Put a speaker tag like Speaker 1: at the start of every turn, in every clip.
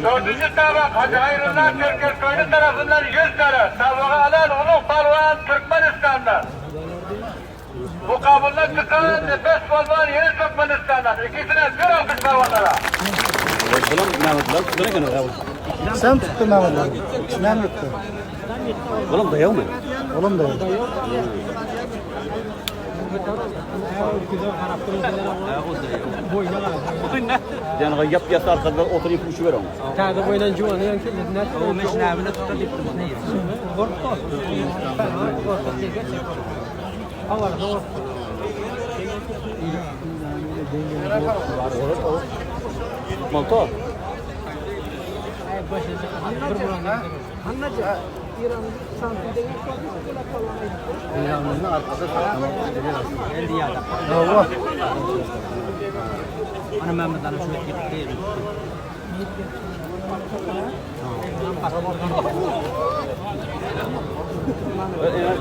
Speaker 1: Dördüncü tabak Hacı Hayrullah Türkköy tarafından 100 lira. Tabağı alan Uluk Balvan Türkmenistan'dan. Bu kabulden çıkan nefes balvan yeni Türkmenistan'dan. İkisine bir alkış balvanlara.
Speaker 2: Sen tuttun Mehmet abi. Ben tuttum.
Speaker 3: Oğlum dayağı mı?
Speaker 2: Oğlum da yok.
Speaker 3: Yani yap yasa arkada oturayım kuşu ver onu.
Speaker 4: Kağıdı boyunca juvanı yankı.
Speaker 3: O meşnabını tutup Malta. İran'ın arkada
Speaker 2: Allah.
Speaker 4: Ana Mehmet Ali şöyle gitti.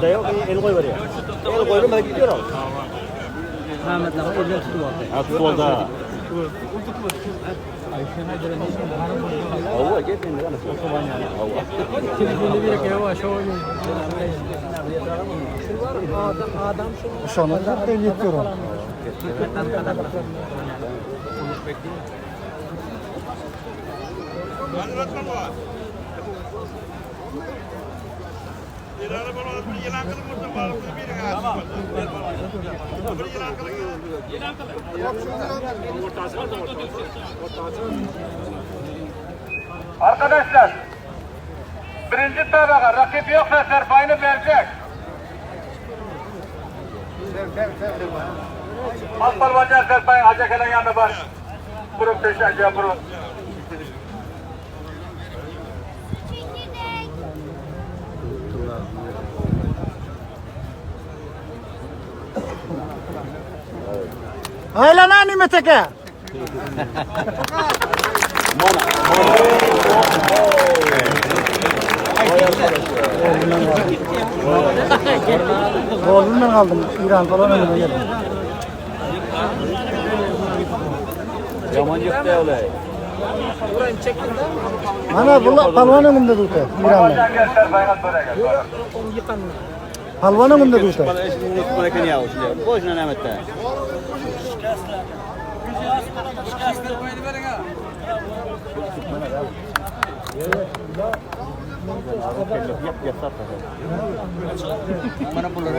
Speaker 3: Dayağı el koy var ya. El koyuyorum ben gidiyor al.
Speaker 4: Mehmet Ali öyle tutuyor.
Speaker 3: Futbolda. Allah gitmeyin lan. Allah.
Speaker 4: Telefonu bir kere var şu oyun. Adam
Speaker 2: Şu an da yetiyor.
Speaker 1: Arkadaşlar, birinci tabaka rakip yoksa serpayını verecek. Az balvancar serpayın Hacakele'nin yanına var. Burun peşince burun.
Speaker 2: Hayla nani meteke. Oğlumdan kaldım. İran falan önüme geldim.
Speaker 3: Yaman yok da öyle.
Speaker 2: Ana bu palvan önünde durdu. İran'da.
Speaker 1: Balvancar serpayına soracak.
Speaker 2: Palvan önünde durdu.
Speaker 3: Bana eşini unutma ne ya o şimdi. Boşuna Mehmet'te. Yap yap Bana bunlara